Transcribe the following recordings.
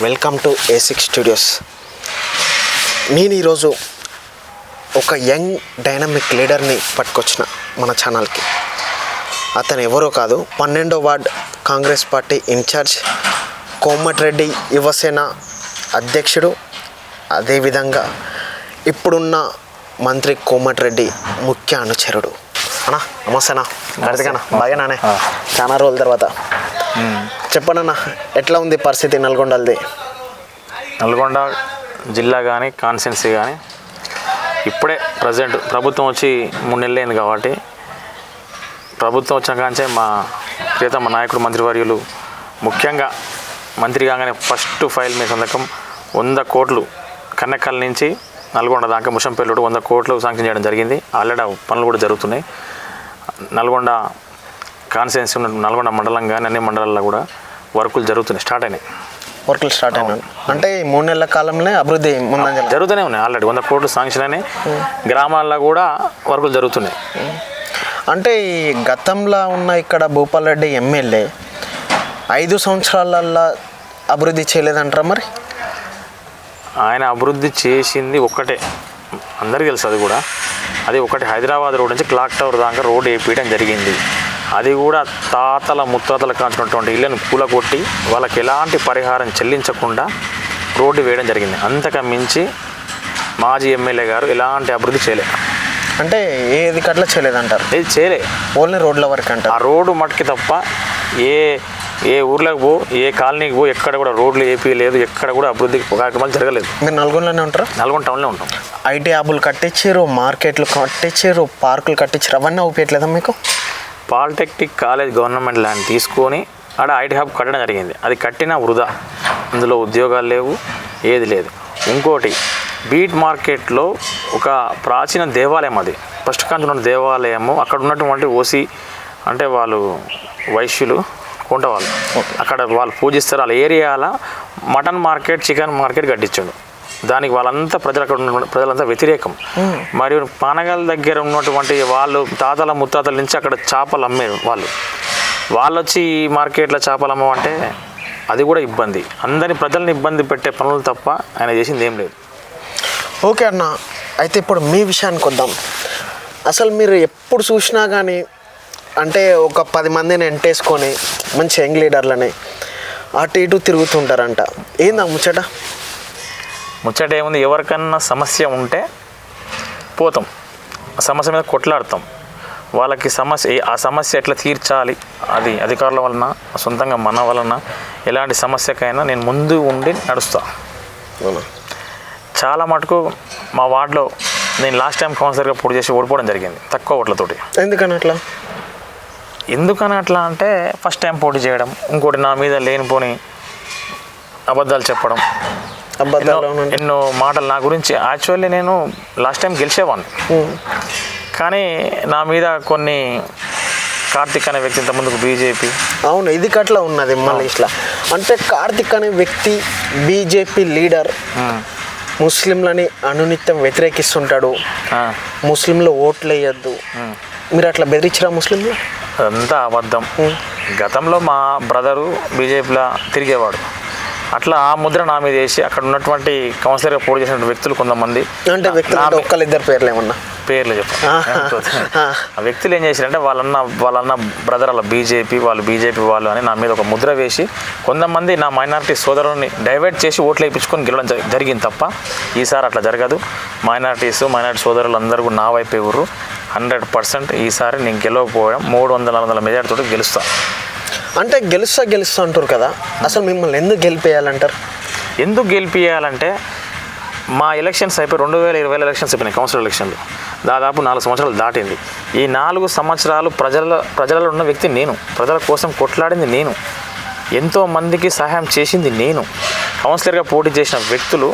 Welcome to A6 studios. నేను ఈరోజు ఒక యంగ్ డైనమిక్ లీడర్ని పట్టుకొచ్చిన మన ఛానల్కి. అతను ఎవరో కాదు, 12వ ward Congress party incharge Komatireddy యువసేన అధ్యక్షుడు, అదేవిధంగా ఇప్పుడున్న మంత్రి కోమటిరెడ్డి ముఖ్య అనుచరుడు. అన్నా నమస్తేనా, గడిదిగానా బాగానే చాలా రోజుల తర్వాత. చెప్పండి ఎట్లా ఉంది పరిస్థితి నల్గొండది? నల్గొండ జిల్లా కానీ కాన్స్టిట్యున్సీ కానీ ఇప్పుడే ప్రజెంట్ ప్రభుత్వం వచ్చి 3 నెలలు అయింది కాబట్టి, ప్రభుత్వం వచ్చిన కాంచే మా ప్రియతమ నాయకుడు మంత్రివర్యులు ముఖ్యంగా మంత్రి కాగానే ఫస్ట్ ఫైల్ మీద సంతకం 100 కోట్లు కన్నెక్కల నుంచి నల్గొండ దాకా ముషంపేట 100 కోట్లు శాంక్షన్ చేయడం జరిగింది. ఆల్రెడీ పనులు కూడా జరుగుతున్నాయి. నల్గొండ కాన్స్టిట్యున్సీ ఉన్న నల్గొండ మండలం కానీ అన్ని మండలాల్లో కూడా వర్కులు జరుగుతున్నాయి, స్టార్ట్ అయినాయి. అంటే 3 నెలల కాలంలో అభివృద్ధి జరుగుతూనే ఉన్నాయి. ఆల్రెడీ 100 కోట్లు శాంక్షన్ అయినాయి. గ్రామాల్లో కూడా వర్కులు జరుగుతున్నాయి. అంటే ఈ గతంలో ఉన్న ఇక్కడ భూపాల్ రెడ్డి ఎమ్మెల్యే 5 సంవత్సరాలల్లో అభివృద్ధి చేయలేదంటారా? మరి ఆయన అభివృద్ధి చేసింది ఒక్కటే, అందరికీ తెలుసు. అది ఒకటి హైదరాబాద్ రోడ్ నుంచి క్లాక్ టవర్ దాకా రోడ్డు వేయించడం జరిగింది. అది కూడా తాతల ముత్తాతల కాల్చినటువంటి ఇళ్ళను కూలగొట్టి వాళ్ళకి ఎలాంటి పరిహారం చెల్లించకుండా రోడ్డు వేయడం జరిగింది. అంతకు మించి మాజీ ఎమ్మెల్యే గారు ఎలాంటి అభివృద్ధి చేయలేదు. అంటే ఏది కట్లా చేయలేదంటారు? ఇది చేయలే, ఓన్లీ రోడ్ల వరకు అంటారు. ఆ రోడ్డు మట్టుకి తప్ప ఏ ఊర్లోకి పో, ఏ కాలనీకి పో, ఎక్కడ కూడా రోడ్లు ఏపీ లేదు, ఎక్కడ కూడా అభివృద్ధి కార్యక్రమాలు జరగలేదు. మీరు నల్గొండలోనే ఉంటారా? నల్గొండ టౌన్లో ఉంటాం. ఐటీ హబ్బులు కట్టించారు, మార్కెట్లు కట్టించారు, పార్కులు కట్టించారు, అవన్నీ అవుపేయట్లేదా మీకు? పాలిటెక్నిక్ కాలేజ్ గవర్నమెంట్ ల్యాండ్ తీసుకొని ఆడ ఐటీ హబ్ కట్టడం జరిగింది. అది కట్టినా వృధా, అందులో ఉద్యోగాలు లేవు, ఏది లేదు. ఇంకోటి బీట్ మార్కెట్లో ఒక ప్రాచీన దేవాలయం, అది ఫస్ట్ కాంచి ఉన్న దేవాలయము, అక్కడ ఉన్నటువంటి ఓసీ అంటే వాళ్ళు వైశ్యులు కొంట వాళ్ళు, అక్కడ వాళ్ళు పూజిస్తారు. వాళ్ళ ఏరియాలో మటన్ మార్కెట్, చికెన్ మార్కెట్ కట్టించాడు. దానికి వాళ్ళంతా ప్రజలంతా వ్యతిరేకం. మరియు పానగల్ దగ్గర ఉన్నటువంటి వాళ్ళు తాతల ముత్తాతల నుంచి అక్కడ చేపలు అమ్మేరు వాళ్ళు వచ్చి ఈ మార్కెట్లో చేపలు అమ్మమంటే అది కూడా ఇబ్బంది. ప్రజల్ని ఇబ్బంది పెట్టే పనులు తప్ప ఆయన చేసింది ఏం లేదు. ఓకే అన్న, అయితే ఇప్పుడు మీ విషయానికి వద్దాం. అసలు మీరు ఎప్పుడు చూసినా కానీ అంటే ఒక 10 మందిని ఎంటేసుకొని మంచి యంగ్ లీడర్లని అటు ఇటు తిరుగుతుంటారంట. ఏందా ముచ్చట? ముచ్చట ఏముంది, ఎవరికన్నా సమస్య ఉంటే పోతాం, ఆ సమస్య మీద కొట్లాడతాం. వాళ్ళకి ఆ సమస్య ఎట్లా తీర్చాలి, అది అధికారుల వలన, సొంతంగా మన వలన, ఎలాంటి సమస్యకైనా నేను ముందు ఉండి నడుస్తా. చాలా మటుకు మా వార్డులో నేను లాస్ట్ టైం కౌన్సిలర్గా పోటీ చేసి ఓడిపోవడం జరిగింది, తక్కువ ఓట్లతోటి. ఎందుకని అట్లా అంటే ఫస్ట్ టైం పోటీ చేయడం, ఇంకోటి నా మీద లేనిపోని అబద్ధాలు చెప్పడం, ఎన్నో మాటలు నా గురించి. యాక్చువల్లీ నేను లాస్ట్ టైం గెలిచేవాడిని, కానీ నా మీద కొన్ని కార్తిక్ అనే వ్యక్తి ఇంతకుముందుకు బీజేపీ. అవును, ఇది కట్లా ఉన్నది మళ్ళీ ఇట్లా. అంటే కార్తిక్ అనే వ్యక్తి బీజేపీ లీడర్, ముస్లింలని అనునిత్యం వ్యతిరేకిస్తుంటాడు, ముస్లింలు ఓట్లు వేయద్దు. మీరు అట్లా బెదిరించరా ముస్లింలు? అదంతా అబద్ధం. గతంలో మా బ్రదరు బీజేపీలో తిరిగేవాడు, అట్లా ఆ ముద్ర నా మీద వేసి అక్కడ ఉన్నటువంటి కౌన్సిలర్గా పోటీ చేసిన వ్యక్తులు కొంతమంది, అంటే వ్యక్తులు ఒక్కరిద్దరు పేర్లు ఏమన్నా పేర్లు చెప్పారు. ఆ వ్యక్తులు ఏం చేశారంటే వాళ్ళన్న బ్రదర్ అలా బీజేపీ వాళ్ళు అని నా మీద ఒక ముద్ర వేసి కొంతమంది నా మైనారిటీ సోదరుని డైవర్ట్ చేసి ఓట్లు వేయించుకొని గెలవడం జరిగింది తప్ప ఈసారి అట్లా జరగదు. మైనారిటీ సోదరులు అందరూ నా వైపు ఎవరు 100% ఈసారి నేను గెలవకపోవడం 300-400 మెజార్టీతో గెలుస్తా. అంటే గెలుస్తా అంటారు కదా, అసలు మిమ్మల్ని ఎందుకు గెలిపేయాలంటారు? ఎందుకు గెలిపియాలంటే మా ఎలక్షన్స్ అయిపోయి 2020 ఎలక్షన్స్ అయిపోయినాయి, కౌన్సిల్ ఎలక్షన్లు. దాదాపు 4 సంవత్సరాలు దాటింది. ఈ 4 సంవత్సరాలు ప్రజలలో ఉన్న వ్యక్తి నేను, ప్రజల కోసం కొట్లాడింది నేను, ఎంతోమందికి సహాయం చేసింది నేను. కౌన్సిలర్గా పోటీ చేసిన వ్యక్తులు,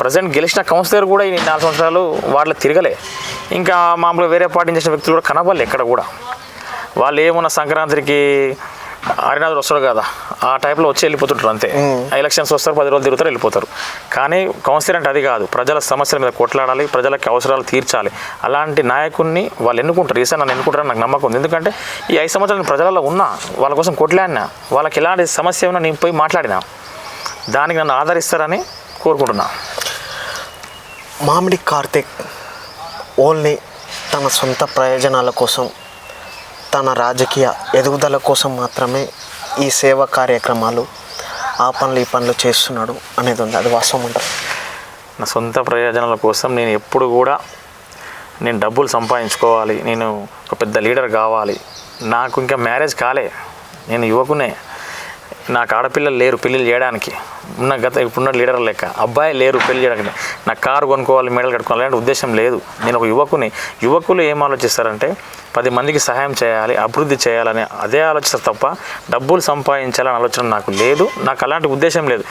ప్రజెంట్ గెలిచిన కౌన్సిలర్ కూడా ఈ 4 సంవత్సరాలు వాళ్ళ తిరగలే. ఇంకా మామూలుగా వేరే పార్టీ చేసిన వ్యక్తులు కూడా కనబడలే ఎక్కడ కూడా. వాళ్ళు ఏమన్నా సంక్రాంతికి హరినాథుడు వస్తాడు కదా, ఆ టైప్లో వచ్చి వెళ్ళిపోతుంటారు అంతే. ఎలక్షన్స్ వస్తారు, 10 రోజులు తిరుగుతారు, వెళ్ళిపోతారు. కానీ కౌన్సిలర్ అంటే అది కాదు, ప్రజల సమస్యల మీద కొట్లాడాలి, ప్రజలకి అవసరాలు తీర్చాలి. అలాంటి నాయకుడిని వాళ్ళు ఎన్నుకుంటారు. ఈసారి నన్ను ఎన్నుకుంటారని నాకు నమ్మకం ఉంది. ఎందుకంటే ఈ 5 సంవత్సరాలు ప్రజలలో ఉన్నా, వాళ్ళ కోసం కొట్లాడినా, వాళ్ళకి ఎలాంటి సమస్య ఉన్నా నేను పోయి మాట్లాడినా. దానికి నన్ను ఆదరిస్తారని కోరుకుంటున్నా. మామిడి కార్తిక్ ఓన్లీ తన సొంత ప్రయోజనాల కోసం, తన రాజకీయ ఎదుగుదల కోసం మాత్రమే ఈ సేవా కార్యక్రమాలు, ఆ పనులు ఈ పనులు చేస్తున్నాడు అనేది ఉంది. అది వాస్తవం అంటారు? నా సొంత ప్రయోజనాల కోసం నేను ఎప్పుడు కూడా నేను డబ్బులు సంపాదించుకోవాలి, నేను ఒక పెద్ద లీడర్ కావాలి. నాకు ఇంకా మ్యారేజ్ కాలే, నేను యువకునే, నాకు ఆడపిల్లలు లేరు పెళ్ళిళ్ళు చేయడానికి. ఇప్పుడున్న లీడర్ లెక్క అబ్బాయి లేరు పెళ్లి చేయడానికి. నాకు కారు కొనుక్కోవాలి, మెడలు కట్టుకోవాలి అలాంటి ఉద్దేశం లేదు. నేను ఒక యువకుని. యువకులు ఏం ఆలోచిస్తారంటే 10 మందికి సహాయం చేయాలి, అభివృద్ధి చేయాలని అదే ఆలోచిస్తారు తప్ప డబ్బులు సంపాదించాలని ఆలోచన నాకు లేదు. నాకు అలాంటి ఉద్దేశం లేదు.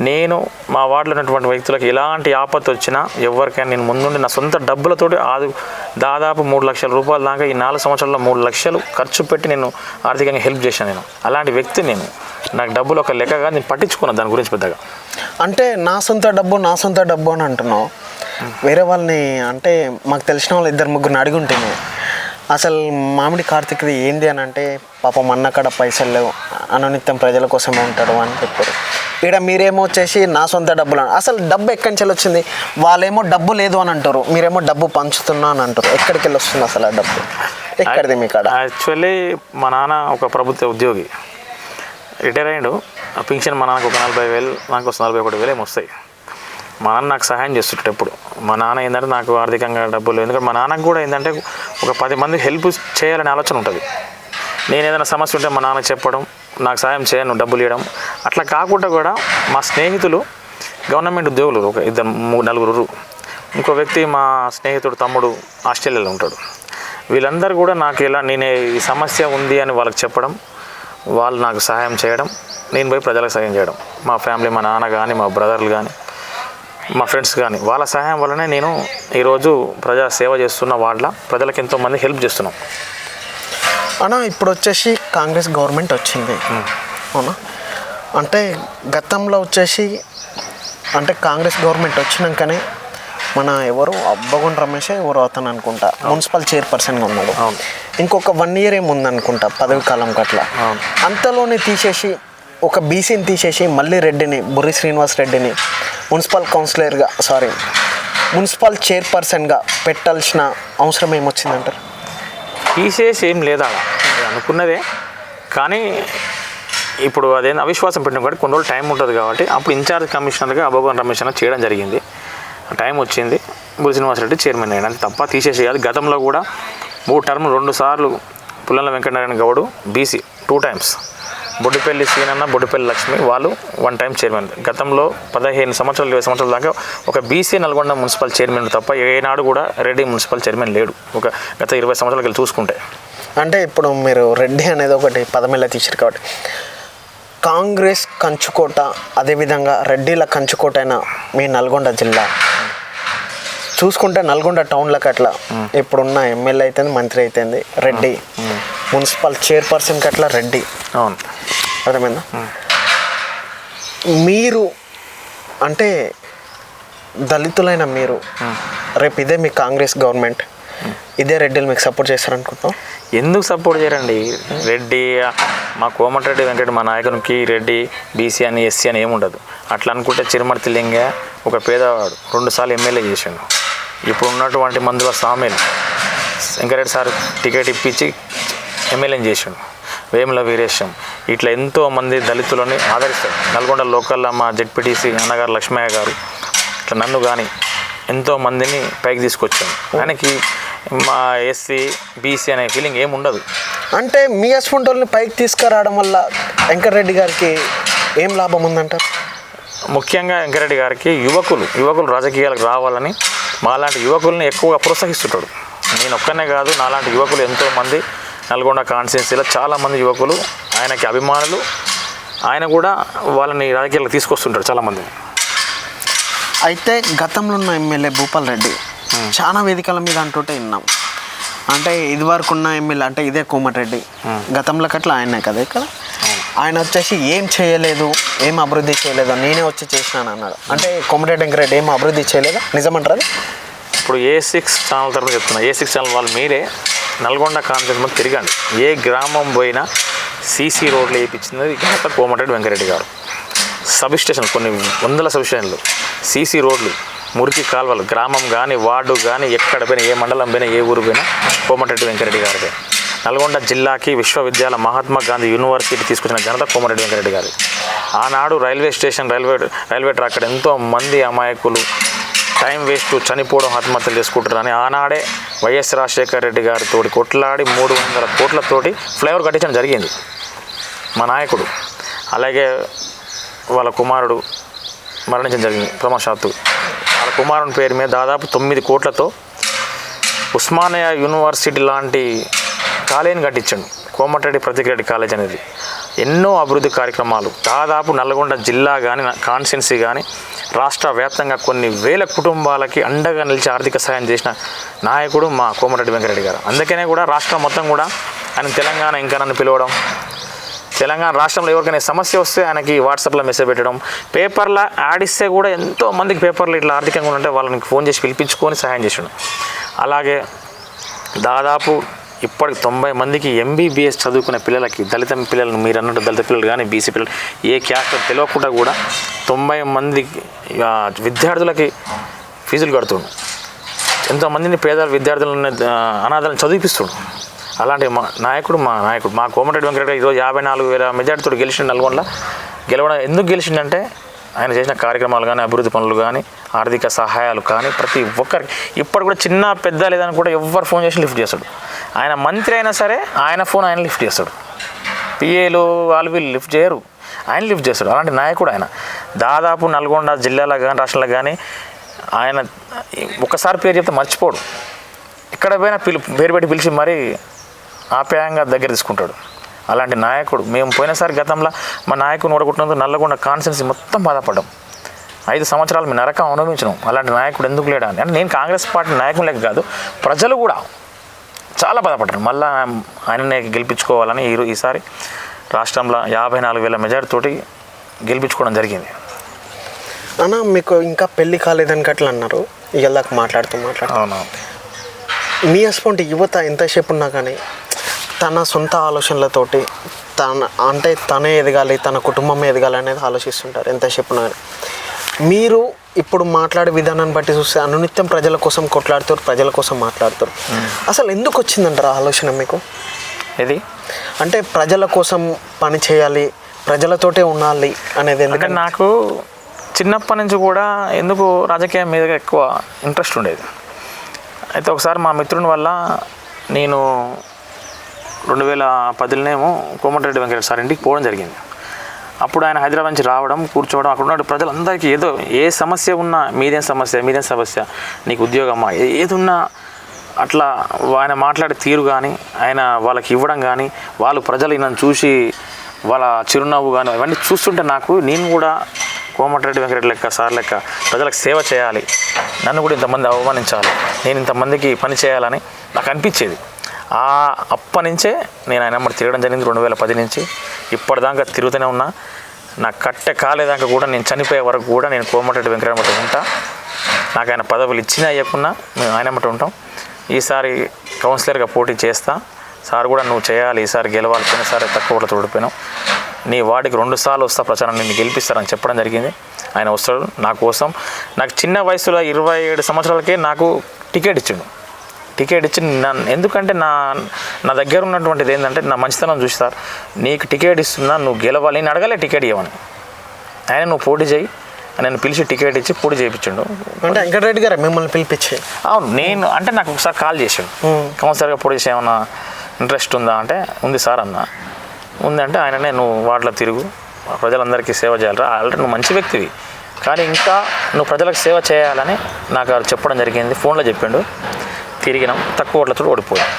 నేను మా వార్డులో ఉన్నటువంటి వ్యక్తులకు ఎలాంటి ఆపత్తి వచ్చినా ఎవరికైనా నేను ముందుండి నా సొంత డబ్బులతోటి దాదాపు 3 లక్షల రూపాయల దాకా ఈ 4 సంవత్సరాల్లో 3 లక్షలు ఖర్చు పెట్టి నేను ఆర్థికంగా హెల్ప్ చేశాను. నేను అలాంటి వ్యక్తి. నేను నాకు డబ్బులు ఒక లెక్కగా నేను పట్టించుకున్నాను దాని గురించి పెద్దగా. అంటే నా సొంత డబ్బు అని అంటున్నావు. వేరే వాళ్ళని అంటే మాకు తెలిసిన వాళ్ళు 2-3 అడిగి ఉంటుంది అసలు మామిడి కార్తిక్ది ఏంది అని అంటే, పాపం అన్నకాడ పైసలు లేవు, అనునిత్యం ప్రజల కోసమే ఉంటాడు అని చెప్పారు. ఇక్కడ మీరేమో వచ్చేసి నా సొంత డబ్బులు. అసలు డబ్బు ఎక్కడి నుంచి వచ్చింది? వాళ్ళేమో డబ్బు లేదు అని అంటారు, మీరేమో డబ్బు పంచుతున్నా అని అంటారు. ఎక్కడికి వెళ్ళి వస్తుంది అసలు ఆ డబ్బు? ఎక్కడిది మీ కాడ? యాక్చువల్లీ మా నాన్న ఒక ప్రభుత్వ ఉద్యోగి, రిటైర్ అయ్యాడు. పింఛన్ మా నాన్నకు ఒక 40,000, నాకు 41,000 ఏమో వస్తాయి. మా నాన్న నాకు సహాయం చేస్తుంటాడు ఎప్పుడు. మా నాన్న ఏంటంటే నాకు ఆర్థికంగా డబ్బులు, ఎందుకంటే మా నాన్నకు కూడా ఏంటంటే ఒక 10 మందికి హెల్ప్ చేయాలనే ఆలోచన ఉంటుంది. నేను ఏదైనా సమస్య ఉంటే మా నాన్నకు చెప్పడం, నాకు సహాయం చేయను, డబ్బులు ఇవ్వడం. అట్లా కాకుండా కూడా మా స్నేహితులు గవర్నమెంట్ ఉద్యోగులు ఒక 2-4. ఇంకో వ్యక్తి మా స్నేహితుడు తమ్ముడు ఆస్ట్రేలియాలో ఉంటాడు. వీళ్ళందరూ కూడా నాకు నేను ఈ సమస్య ఉంది అని వాళ్ళకి చెప్పడం, వాళ్ళు నాకు సహాయం చేయడం, నేను పోయి ప్రజలకు సహాయం చేయడం. మా ఫ్యామిలీ, మా నాన్న కానీ, మా బ్రదర్లు కానీ, మా ఫ్రెండ్స్ కానీ, వాళ్ళ సహాయం వల్లనే నేను ఈరోజు ప్రజా సేవ చేస్తున్న. వాళ్ళ ప్రజలకు ఎంతోమంది హెల్ప్ చేస్తున్నాం. అన్నా ఇప్పుడు వచ్చేసి కాంగ్రెస్ గవర్నమెంట్ వచ్చింది అవునా? అంటే గతంలో వచ్చేసి అంటే కాంగ్రెస్ గవర్నమెంట్ వచ్చినాకనే మన ఎవరు అబ్బగొండ రమేష్ ఎవరు అవుతాను అనుకుంటా మున్సిపల్ చైర్పర్సన్గా ఉన్నాడు. ఇంకొక 1 year ఏముందనుకుంటా పదవి కాలం అట్లా. అంతలోనే తీసేసి ఒక బీసీని తీసేసి మళ్ళీ రెడ్డిని, బుర్రి శ్రీనివాస్ రెడ్డిని మున్సిపల్ చైర్పర్సన్గా పెట్టాల్సిన అవసరం ఏమొచ్చిందంటారు? తీసేసి ఏం లేదా అనుకున్నదే, కానీ ఇప్పుడు అదేం అవిశ్వాసం పెట్టిన కాబట్టి కొన్ని రోజులు టైం ఉంటుంది కాబట్టి అప్పుడు ఇన్ఛార్జ్ కమిషనర్గా అబ్బగొండ రమేష్ చేయడం జరిగింది. టైం వచ్చింది, బుర్రి శ్రీనివాస్ రెడ్డి చైర్మన్ అయ్యాడు. తప్ప తీసేసి కాదు. గతంలో కూడా 3 టర్ములు 2 సార్లు పుల్లల వెంకటనారాయణ గౌడ్ బీసీ 2 times, బొడ్డుపల్లి సీనన్న, బొడ్డుపల్లి లక్ష్మి వాళ్ళు 1 time చైర్మన్. గతంలో 15 సంవత్సరాలు 20 సంవత్సరాల దాకా ఒక బీసీ నల్గొండ మున్సిపల్ చైర్మన్ తప్ప ఏనాడు కూడా రెడ్డి మున్సిపల్ చైర్మన్ లేడు గత 20 సంవత్సరాలకి వెళ్ళి చూసుకుంటే. అంటే ఇప్పుడు మీరు రెడ్డి అనేది ఒకటి పదమిలా తీసారు కాబట్టి కాంగ్రెస్ కంచుకోట, అదేవిధంగా రెడ్డిల కంచుకోట అయిన మీ నల్గొండ జిల్లా చూసుకుంటే నల్గొండ టౌన్లకు అట్లా ఇప్పుడున్న ఎమ్మెల్యే అయితే మంత్రి అయితేంది రెడ్డి, మున్సిపల్ చైర్పర్సన్కి అట్లా రెడ్డి. అవును, అర్థమైందా? మీరు అంటే దళితులైన మీరు రేపు ఇదే మీ కాంగ్రెస్ గవర్నమెంట్ ఇదే రెడ్డిలు మీకు సపోర్ట్ చేస్తారనుకుంటున్నాం? ఎందుకు సపోర్ట్ చేయరండి? రెడ్డి మా కోమటిరెడ్డి వెంకట మా నాయకునికి రెడ్డి బీసీ అని ఎస్సీ అని ఏముండదు. అట్లా అనుకుంటే చిరుమర్తి లింగ ఒక పేదవాడు 2 సార్లు ఎమ్మెల్యే చేసిండు. ఇప్పుడు ఉన్నటువంటి మందుల సామేలు వెంకరెడ్డి సార్ టికెట్ ఇప్పించి ఎమ్మెల్యేని చేసిండు. వేముల వీరేశం ఇట్లా ఎంతోమంది దళితులని ఆదరిస్తారు. నల్గొండ లోకల్లో మా జెడ్పీటీసీ అన్నగారు లక్ష్మయ్య గారు ఇట్లా నన్ను కానీ ఎంతోమందిని పైకి తీసుకొచ్చాను. ఆయనకి మా ఎస్సీ బీసీ అనే ఫీలింగ్ ఏముండదు. అంటే మీ హస్బెండ్ పైకి తీసుకురావడం వల్ల వెంకటరెడ్డి గారికి ఏం లాభం ఉందంటారు? ముఖ్యంగా వెంకరెడ్డి గారికి యువకులు రాజకీయాలకు రావాలని మాలాంటి యువకుల్ని ఎక్కువగా ప్రోత్సహిస్తుంటాడు. నేను ఒక్కనే కాదు, నాలాంటి యువకులు ఎంతోమంది నల్గొండ కాన్స్టిట్యున్సీలో చాలామంది యువకులు ఆయనకి అభిమానులు. ఆయన కూడా వాళ్ళని రాజకీయాలకు తీసుకొస్తుంటాడు చాలామంది. అయితే గతంలో ఉన్న ఎమ్మెల్యే భూపాల్ రెడ్డి చాలా వేదికల మీద అంటుంటే విన్నాం. అంటే ఇదివరకు ఉన్న ఎమ్మెల్యే అంటే ఇదే కోమటిరెడ్డి గతంలో అట్లా ఆయనే కదా ఇక్కడ. ఆయన వచ్చేసి ఏం చేయలేదు, ఏం అభివృద్ధి చేయలేదు, నేనే వచ్చి చేసినాను అన్నాడు. అంటే కోమటిరెడ్డి వెంకరెడ్డి ఏం అభివృద్ధి చేయలేదా? నిజమంటారు? ఇప్పుడు A6 ఛానల్ తరఫున చెప్తున్నా, A6 ఛానల్ వాళ్ళు మీరే నల్గొండ కాన్స్టిట్యున్సీ తిరగండి. ఏ గ్రామం పోయినా సీసీ రోడ్లు వేయించింది ఘనత కోమటిరెడ్డి వెంకరెడ్డి గారు. సబ్ స్టేషన్, కొన్ని వందల సబ్ స్టేషన్లు, సీసీ రోడ్లు, మురికి కాలువలు, గ్రామం కానీ వార్డు కానీ ఎక్కడ పోయినా, ఏ మండలం పోయినా, ఏ ఊరు పోయినా కోమటిరెడ్డి వెంకరెడ్డి గారిదే. నల్గొండ జిల్లాకి విశ్వవిద్యాలయ మహాత్మా గాంధీ యూనివర్సిటీ తీసుకొచ్చిన ఘనత కోమటిరెడ్డి వెంకరెడ్డి గారి. ఆనాడు రైల్వే స్టేషన్, రైల్వే ట్రాక్ అక్కడ ఎంతో మంది అమాయకులు టైం వేస్ట్ చనిపోవడం, ఆత్మహత్యలు చేసుకుంటారని ఆనాడే వైఎస్ రాజశేఖర రెడ్డి గారితో కొట్లాడి 300 కోట్లతోటి ఫ్లైఓవర్ కట్టించడం జరిగింది మా నాయకుడు. అలాగే వాళ్ళ కుమారుడు మరణించడం జరిగింది ప్రమాదవశాత్తు. వాళ్ళ కుమారుని పేరు మీద దాదాపు 9 కోట్లతో ఉస్మానియా యూనివర్సిటీ లాంటి కాలేజీని కట్టించాడు, కోమటిరెడ్డి ప్రతిరెడ్డి కాలేజ్ అనేది. ఎన్నో అభివృద్ధి కార్యక్రమాలు దాదాపు నల్గొండ జిల్లా కానీ కాన్స్టిట్యున్సీ కానీ రాష్ట్ర వ్యాప్తంగా కొన్ని వేల కుటుంబాలకి అండగా నిలిచి ఆర్థిక సహాయం చేసిన నాయకుడు మా కోమటిరెడ్డి వెంకరెడ్డి గారు. అందుకనే కూడా రాష్ట్రం మొత్తం కూడా ఆయన తెలంగాణ ఇంకా నన్ను పిలవడం, తెలంగాణ రాష్ట్రంలో ఎవరికైనా సమస్య వస్తే ఆయనకి వాట్సాప్లో మెసేజ్ పెట్టడం, పేపర్లో యాడ్ ఇస్తే కూడా ఎంతో మందికి పేపర్లు ఇట్లా ఆర్థికంగా ఉంటే వాళ్ళని ఫోన్ చేసి పిలిపించుకొని సహాయం చేసాడు. అలాగే దాదాపు ఇప్పటికి 90 మందికి MBBS చదువుకునే పిల్లలకి, దళిత పిల్లలు, మీరు అన్నట్టు దళిత పిల్లలు కానీ బీసీ పిల్లలు ఏ క్యాస్ట్ తెలియకుండా కూడా 90 మందికి విద్యార్థులకి ఫీజులు కడుతుండు. ఎంతోమందిని పేద విద్యార్థులను అనాథాలను చదివిపిస్తుడు. అలాంటి మా నాయకుడు మా కోమటిరెడ్డి వెంకరెడ్డి ఈరోజు 54,000 మెజార్టీతో గెలిచిండు. నల్గొండలో గెలవడం ఎందుకు గెలిచిండంటే ఆయన చేసిన కార్యక్రమాలు కానీ, అభివృద్ధి పనులు కానీ, ఆర్థిక సహాయాలు కానీ ప్రతి ఒక్కరికి. ఇప్పుడు కూడా చిన్న పెద్ద లేదని కూడా ఎవరు ఫోన్ చేసి లిఫ్ట్ చేస్తాడు. ఆయన మంత్రి అయినా సరే ఆయన ఫోన్ ఆయన లిఫ్ట్ చేస్తాడు. పిఏలు వాళ్ళు వీళ్ళు లిఫ్ట్ చేయరు, ఆయన లిఫ్ట్ చేస్తాడు. అలాంటి నాయకుడు ఆయన. దాదాపు నల్గొండ జిల్లాలో కానీ రాష్ట్రంలో కానీ ఆయన ఒక్కసారి పేరు చెప్తే మర్చిపోడు. ఎక్కడ పోయినా పేరు పెట్టి పిలిచి మరీ ఆప్యాయంగా దగ్గర తీసుకుంటాడు. అలాంటి నాయకుడు. మేము పోయినసారి గతంలో మా నాయకుని ఓడగొట్టినందుకు నల్లగొండ కాన్స్టిట్యున్సీ మొత్తం బాధపడ్డాం. 5 సంవత్సరాలు మేము నరకం అనుభవించినాం. అలాంటి నాయకుడు ఎందుకు లేడా అని. అంటే నేను కాంగ్రెస్ పార్టీ నాయకులు లెక్క కాదు, ప్రజలు కూడా చాలా బాధపడ్డారు. మళ్ళీ ఆయననే గెలిపించుకోవాలని ఈసారి రాష్ట్రంలో 54,000 మెజార్టీతోటి గెలిపించుకోవడం జరిగింది. అన్న మీకు ఇంకా పెళ్ళి కాలేదని అట్లా అన్నారు, ఇలాగ మాట్లాడుతూ అవును. మీ హస్బెండ్ యువత ఎంతసేపు ఉన్నా కానీ తన సొంత ఆలోచనలతోటి తనే ఎదగాలి, తన కుటుంబం ఎదగాలి అనేది ఆలోచిస్తుంటారు ఎంతసేపు ఉన్నా కానీ. మీరు ఇప్పుడు మాట్లాడే విధానాన్ని బట్టి చూస్తే అనునిత్యం ప్రజల కోసం కొట్లాడుతారు, ప్రజల కోసం మాట్లాడుతారు. అసలు ఎందుకు వచ్చిందంటారు ఆలోచన మీకు? ఇది అంటే ప్రజల కోసం పని చేయాలి, ప్రజలతోటే ఉండాలి అనేది. ఎందుకంటే నాకు చిన్నప్పటి నుంచి కూడా ఎందుకు రాజకీయం మీద ఎక్కువ ఇంట్రెస్ట్ ఉండేది. అయితే ఒకసారి మా మిత్రుని వల్ల నేను 2010లోనేమో కోమటిరెడ్డి వెంకరెడ్డి సార్ ఇంటికి పోవడం జరిగింది. అప్పుడు ఆయన హైదరాబాద్ నుంచి రావడం, కూర్చోవడం, అక్కడ ఉన్న ప్రజలందరికీ ఏదో ఏ సమస్య ఉన్నా మీదేం సమస్య, నీకు ఉద్యోగమా, ఏది ఉన్నా అట్లా ఆయన మాట్లాడే తీరు కానీ, ఆయన వాళ్ళకి ఇవ్వడం కానీ, వాళ్ళు ప్రజలు నన్ను చూసి వాళ్ళ చిరునవ్వు కానీ అవన్నీ చూస్తుంటే నేను కూడా కోమటిరెడ్డి వెంకరెడ్డి లెక్క సార్ లెక్క ప్రజలకు సేవ చేయాలి, నన్ను కూడా ఇంతమంది అవమానించాలి, నేను ఇంతమందికి పని చేయాలని నాకు అనిపించేది. అప్పటి నుంచే నేను ఆయన నెంబర్ తిరగడం జరిగింది. 2010 నుంచి ఇప్పటిదాకా తిరుగుతూనే ఉన్నా. నాకు కట్టె కాలేదాకా కూడా, నేను చనిపోయే వరకు కూడా నేను కోమటిరెడ్డి వెంకరెడ్డి ఉంటా. నాకు ఆయన పదవులు ఇచ్చినా ఇవ్వకున్నా మేము ఆయన మట్టి ఉంటాం. ఈసారి కౌన్సిలర్గా పోటీ చేస్తా, సార్ కూడా నువ్వు చేయాలి, ఈసారి గెలవాలి, పోయినసారి తక్కువ ఓట్లతో ఓడిపోయినావు, నీ వార్డుకి 2 సార్లు వస్తా ప్రచారం, నిన్ను గెలిపిస్తారని చెప్పడం జరిగింది. ఆయన వస్తాడు నా కోసం. నాకు చిన్న వయసులో 27 సంవత్సరాలకే నాకు టికెట్ ఇచ్చి ఎందుకంటే నా దగ్గర ఉన్నటువంటిది ఏంటంటే నా మంచితనం చూసి, సార్ నీకు టికెట్ ఇస్తున్నా, నువ్వు గెలవాలి, నేను అడగలే టికెట్ ఇవ్వని, ఆయన నువ్వు పోటీ చేయి, నేను పిలిచి టికెట్ ఇచ్చి పోటీ చేయించాడు. అంటే వెంకటరెడ్డి గారు మిమ్మల్ని పిలిపించి? అవును. నేను అంటే నాకు ఒకసారి కాల్ చేశాడు, కౌన్సిలర్గా పోటీ చేసి ఏమన్నా ఇంట్రెస్ట్ ఉందా అంటే ఉంది సార్ అన్న. ఉందంటే ఆయననే నువ్వు వార్డులో తిరుగు, ప్రజలందరికీ సేవ చేయాలరా, ఆల్రెడీ నువ్వు మంచి వ్యక్తివి కానీ ఇంకా నువ్వు ప్రజలకు సేవ చేయాలని నాకు చెప్పడం జరిగింది. ఫోన్లో చెప్పిండు, తిరిగినాం, తక్కువ ఓట్లతో ఓడిపోయాం.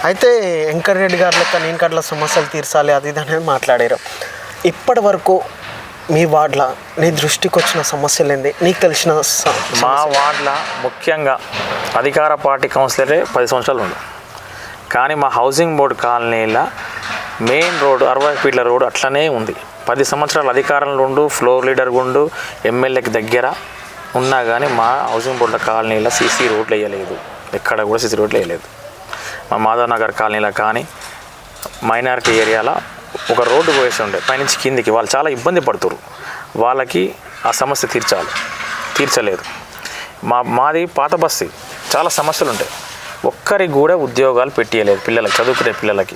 అయితే వెంకటరెడ్డి గారి లెక్క నేను కట్ల సమస్యలు తీర్చాలి అది ఇది అనేది మాట్లాడారు. ఇప్పటి వరకు మీ వార్డులో నీ దృష్టికి వచ్చిన సమస్యలు ఏంది, నీకు తెలిసిన? మా వార్డులో ముఖ్యంగా అధికార పార్టీ కౌన్సిలరే 10 సంవత్సరాలు ఉంది, కానీ మా హౌసింగ్ బోర్డు కాలనీలో మెయిన్ రోడ్డు 60 ఫీట్ల రోడ్డు అట్లనే ఉంది. 10 సంవత్సరాలు అధికారంలో ఉండు, ఫ్లోర్ లీడర్ ఉండు, ఎమ్మెల్యేకి దగ్గర ఉన్నా కానీ మా హౌసింగ్ బోర్డుల కాలనీలో సీసీ రోడ్లు వేయలేదు, ఎక్కడ కూడా సీసీ రోడ్లు వేయలేదు. మా మాధవ్ నగర్ కాలనీలో కానీ మైనారిటీ ఏరియాలో ఒక రోడ్డు పోయేసి ఉండే పైనుంచి కిందికి, వాళ్ళు చాలా ఇబ్బంది పడుతున్నారు. వాళ్ళకి ఆ సమస్య తీర్చలేదు. మాది పాత బస్తీ, చాలా సమస్యలు ఉంటాయి. ఒక్కరికి కూడా ఉద్యోగాలు పెట్టియలేదు పిల్లలకి, చదువుకునే పిల్లలకి.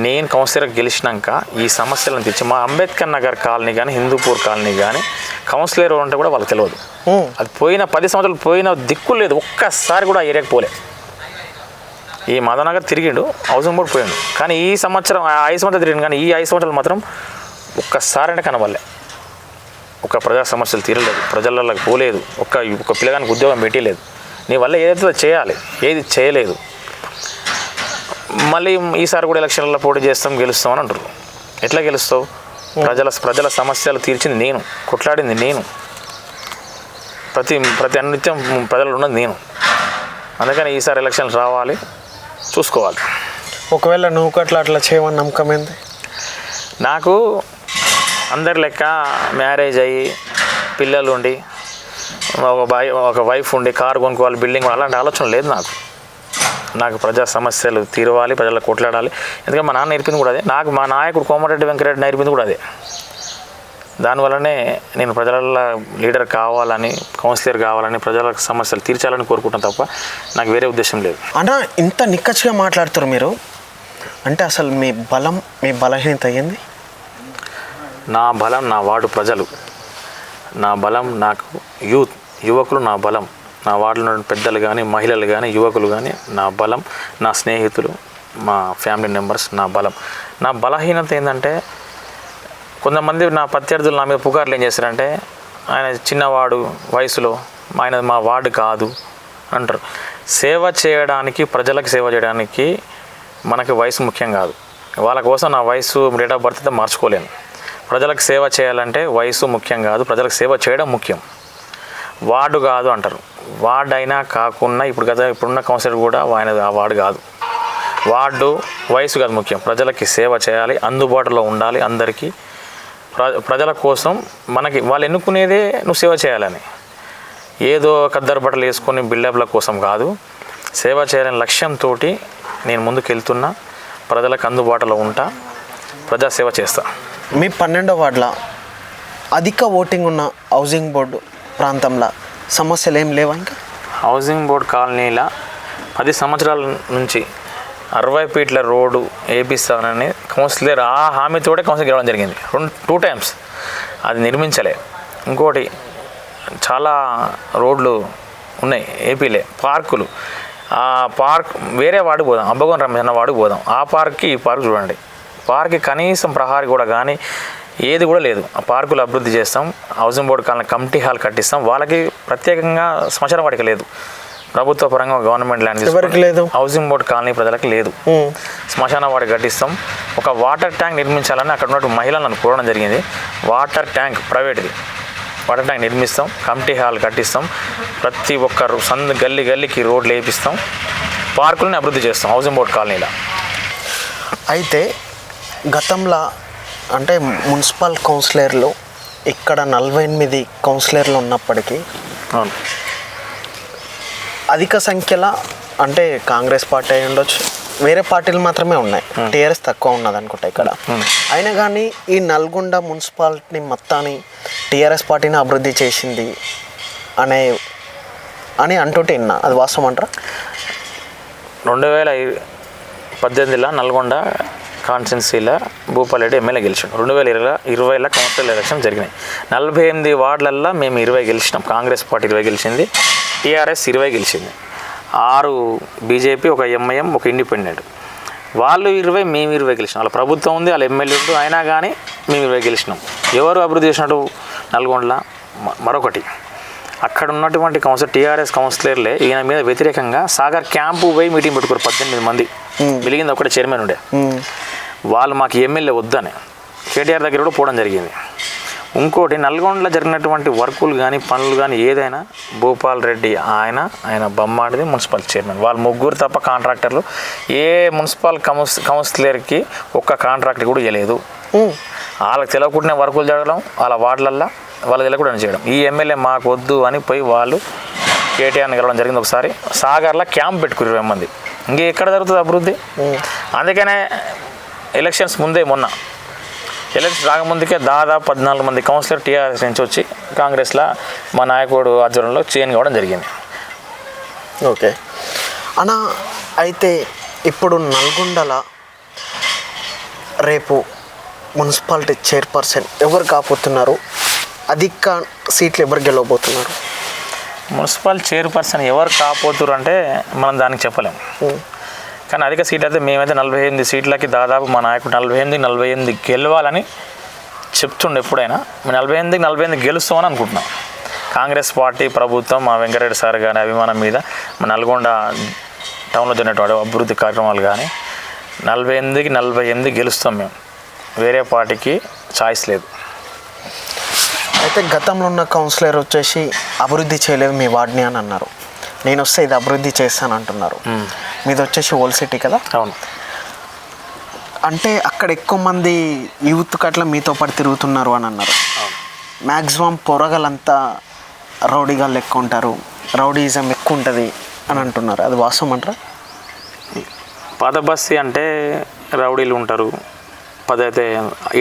నేను కౌన్సిలర్గా గెలిచినాక ఈ సమస్యలను తెచ్చి మా అంబేద్కర్ నగర్ కాలనీ కానీ హిందూపూర్ కాలనీ కానీ కౌన్సిలర్ అంటే కూడా వాళ్ళకి తెలియదు. అది పోయిన 10 సంవత్సరాలు పోయిన దిక్కు లేదు, ఒక్కసారి కూడా ఆ ఏరియాకి పోలే. ఈ మదనగర్ తిరిగిండు, హౌసింగ్ బోర్డు పోయాడు, కానీ ఈ సంవత్సరం 5 సంవత్సరాలు తిరిగిండు, కానీ ఈ 5 సంవత్సరాలు మాత్రం ఒక్కసారైనా కనబడలే. ఒక ప్రజా సమస్యలు తీరలేదు, ప్రజలలోకి పోలేదు, ఒక పిల్లగానికి ఉద్యోగం పెట్టలేదు. నీ వల్ల ఏదైతే చేయాలి, ఏది చేయలేదు. మళ్ళీ ఈసారి కూడా ఎలక్షన్లలో పోటీ చేస్తాం, గెలుస్తామని అంటారు. ఎట్లా గెలుస్తావు? ప్రజల సమస్యలు తీర్చింది నేను, కొట్లాడింది నేను, ప్రతి అనిత్యం ప్రజలు ఉన్నది నేను. అందుకని ఈసారి ఎలక్షన్లు రావాలి, చూసుకోవాలి. ఒకవేళ నువ్వు అట్లా చేయమని నమ్మకం ఏంది? నాకు అందరి లెక్క మ్యారేజ్ అయ్యి పిల్లలు ఉండి ఒక వైఫ్ ఉండి కారు కొనుక్కోవాలి, బిల్డింగ్ అలాంటి ఆలోచన లేదు నాకు ప్రజా సమస్యలు తీరవాలి, ప్రజలకు కొట్లాడాలి. ఎందుకంటే మా నాన్న నేర్పింది కూడా అదే, నాకు మా నాయకుడు కోమటిరెడ్డి వెంకటరెడ్డి నేర్పింది కూడా అదే. దానివల్లనే నేను ప్రజల లీడర్ కావాలని, కౌన్సిలర్ కావాలని, ప్రజల సమస్యలు తీర్చాలని కోరుకుంటాను తప్ప నాకు వేరే ఉద్దేశం లేదు. అన్నా, ఇంత నిక్కచ్చిగా మాట్లాడుతారు మీరు, అంటే అసలు మీ బలం, మీ బలహీనత అయ్యింది? నా బలం నా వార్డు ప్రజలు, నా బలం నాకు యువకులు, నా బలం నా వార్డులో ఉన్న పెద్దలు కానీ, మహిళలు కానీ, యువకులు కానీ నా బలం, నా స్నేహితులు, మా ఫ్యామిలీ మెంబర్స్ నా బలం. నా బలహీనత ఏంటంటే కొంతమంది నా ప్రత్యర్థులు నా మీద పుకార్లు ఏం చేస్తారంటే, ఆయన చిన్నవాడు వయసులో, ఆయన మా వార్డు కాదు అంటారు. సేవ చేయడానికి, ప్రజలకు సేవ చేయడానికి మనకి వయసు ముఖ్యం కాదు. వాళ్ళ కోసం నా వయసు, డేట్ ఆఫ్ బర్త్ అయితే మార్చుకోలేను. ప్రజలకు సేవ చేయాలంటే వయసు ముఖ్యం కాదు, ప్రజలకు సేవ చేయడం ముఖ్యం. వార్డు కాదు అంటారు, వార్డు అయినా కాకుండా ఇప్పుడున్న కౌన్సిలర్ కూడా ఆయన ఆ వార్డు కాదు. వార్డు వయసు కాదు ముఖ్యం, ప్రజలకి సేవ చేయాలి, అందుబాటులో ఉండాలి అందరికీ. ప్రజల కోసం మనకి వాళ్ళు ఎన్నుకునేదే నువ్వు సేవ చేయాలని, ఏదో కద్దరు బట్టలు వేసుకొని బిల్డప్ల కోసం కాదు. సేవ చేయాలని లక్ష్యంతో నేను ముందుకు వెళ్తున్నా, ప్రజలకు అందుబాటులో ఉంటా, ప్రజాసేవ చేస్తా. మీ 12వ వార్డులో అధిక ఓటింగ్ ఉన్న హౌసింగ్ బోర్డు ప్రాంతంలో సమస్యలు ఏం లేవా? ఇంకా హౌసింగ్ బోర్డు కాలనీలో 10 సంవత్సరాల నుంచి 60 ఫీట్ల రోడ్డు వేపిస్తానని కౌన్సిలర్ ఆ హామీతోటే కౌన్సిలర్ గెలవడం జరిగింది 2 టైమ్స్. అది నిర్మించలే. ఇంకోటి చాలా రోడ్లు ఉన్నాయి ఏపీలే, పార్కులు. ఆ పార్క్ వేరే వాడికి పోదాం, అబ్బగోన్ రమేష్ అన్న వాడికి పోదాం. ఆ పార్క్కి ఈ పార్క్ చూడండి, పార్క్కి కనీసం ప్రహారీ కూడా కానీ ఏది కూడా లేదు. ఆ పార్కులు అభివృద్ధి చేస్తాం, housing board colony committee hall కట్టిస్తాం. వాళ్ళకి ప్రత్యేకంగా శ్మశాన వాటిక లేదు, ప్రభుత్వ పరంగా గవర్నమెంట్ ల్యాండ్ లేదు, హౌసింగ్ బోర్డు కాలనీ ప్రజలకు లేదు. శ్మశాన వాటిక కట్టిస్తాం. ఒక వాటర్ ట్యాంక్ నిర్మించాలని అక్కడ ఉన్న మహిళలను నన్ను కోరడం జరిగింది. వాటర్ ట్యాంక్ ప్రైవేట్ది, వాటర్ ట్యాంక్ నిర్మిస్తాం, కమిటీ హాల్ కట్టిస్తాం, ప్రతి ఒక్కరు గల్లీకి రోడ్లు వేపిస్తాం, పార్కులను అభివృద్ధి చేస్తాం హౌసింగ్ బోర్డు కాలనీలో. అయితే గతంలో అంటే మున్సిపల్ కౌన్సిలర్లు ఇక్కడ 48 కౌన్సిలర్లు ఉన్నప్పటికీ అధిక సంఖ్యలో అంటే కాంగ్రెస్ పార్టీ అయి ఉండొచ్చు, వేరే పార్టీలు మాత్రమే ఉన్నాయి, టీఆర్ఎస్ తక్కువ ఉన్నది అనుకుంటా ఇక్కడ. అయినా కానీ ఈ నల్గొండ మున్సిపాలిటీని మొత్తాన్ని టీఆర్ఎస్ పార్టీని అభివృద్ధి చేసింది అని అంటుంటే విన్నా, అది వాస్తవం అంటారా? 2018లో నల్గొండ కాన్స్టిట్యున్సీలో భూపాలరెడ్డి ఎమ్మెల్యే గెలిచాడు. 2020లో కౌన్సిల్ ఎలక్షన్ జరిగినాయి. 48 వార్డులల్లో మేము 20 గెలిచినాం. కాంగ్రెస్ పార్టీ 20 గెలిచింది, టీఆర్ఎస్ 20 గెలిచింది, 6 బీజేపీ, ఒక ఎంఐఎం, ఒక ఇండిపెండెంట్. వాళ్ళు 20, మేము 20 గెలిచినాం. వాళ్ళ ప్రభుత్వం ఉంది, వాళ్ళ ఎమ్మెల్యే ఉంది, అయినా కానీ మేము 20 గెలిచినాం. ఎవరు అభివృద్ధి చేసినట్టు నల్గొండలో? మరొకటి, అక్కడ ఉన్నటువంటి టీఆర్ఎస్ కౌన్సిలర్లే ఈయన మీద వ్యతిరేకంగా సాగర్ క్యాంపు పోయి మీటింగ్ పెట్టుకోరు. 18 మంది, మిలిగింది ఒకటే చైర్మన్ ఉండే. వాళ్ళు మాకు ఎమ్మెల్యే వద్దని కేటీఆర్ దగ్గర కూడా పోవడం జరిగింది. ఇంకోటి, నల్గొండలో జరిగినటువంటి వర్కులు కానీ పనులు కానీ ఏదైనా భూపాల్ రెడ్డి ఆయన బొమ్మాడిది మున్సిపల్ చైర్మన్, వాళ్ళు ముగ్గురు తప్ప కాంట్రాక్టర్లు ఏ మున్సిపల్ కౌన్సిలర్కి ఒక్క కాంట్రాక్ట్ కూడా ఇవ్వలేదు. వాళ్ళకి తెలియకుండా వర్కులు జరగడం, వాళ్ళ వార్డులల్లో వాళ్ళకి తెలియకుండా చేయడం. ఈ ఎమ్మెల్యే మాకు వద్దు అని పోయి వాళ్ళు కేటీఆర్ని గెలవడం జరిగింది. ఒకసారి సాగర్లో క్యాంప్ పెట్టుకుని 20 మంది. ఇంకే ఎక్కడ జరుగుతుంది అభివృద్ధి? అందుకనే ఎలక్షన్స్ ముందే మొన్న ఎలక్షన్ రాకముందుకే దాదాపు 14 మంది కౌన్సిలర్ టీఆర్ఎస్ నుంచి వచ్చి కాంగ్రెస్లో మా నాయకుడు ఆధ్వర్యంలో చేంజ్ కావడం జరిగింది. ఓకే అన్న, అయితే ఇప్పుడు నల్గొండల రేపు మున్సిపాలిటీ చైర్పర్సన్ ఎవరు కాబోతున్నారు? అధిక సీట్లు ఎవరు గెలవబోతున్నారు? మున్సిపల్ చైర్పర్సన్ ఎవరు కాపోతురు అంటే మనం దానికి చెప్పలేము. కానీ అధిక సీట్లు అయితే మేమైతే 48 సీట్లకి దాదాపు మా నాయకుడు 48 గెలవాలని చెప్తుండే. ఎప్పుడైనా మేము 48 గెలుస్తామని అనుకుంటున్నాం. కాంగ్రెస్ పార్టీ ప్రభుత్వం మా వెంకరెడ్డి సార్ కానీ అభిమానం మీద మా నల్గొండ టౌన్లో జరిగినటువంటి అభివృద్ధి కార్యక్రమాలు కానీ 48 గెలుస్తాం మేము. వేరే పార్టీకి ఛాయిస్ లేదు. అయితే గతంలో ఉన్న కౌన్సిలర్ వచ్చేసి అభివృద్ధి చేయలేదు మీ వార్డ్ని అని అన్నారు. నేను వస్తే ఇది అభివృద్ధి చేస్తాను అంటున్నారు. మీది వచ్చేసి ఓల్డ్ సిటీ కదా? అవును. అంటే అక్కడ ఎక్కువ మంది యూత్ అట్లా మీతో పాటు తిరుగుతున్నారు అని అన్నారు. మ్యాక్సిమం పొరగలంతా రౌడీగాళ్ళు ఎక్కువ ఉంటారు, రౌడీయిజం ఎక్కువ ఉంటుంది అని అంటున్నారు. అది వాస్తవం అంటారా? పాత బస్తీ అంటే రౌడీలు ఉంటారు. పదైతే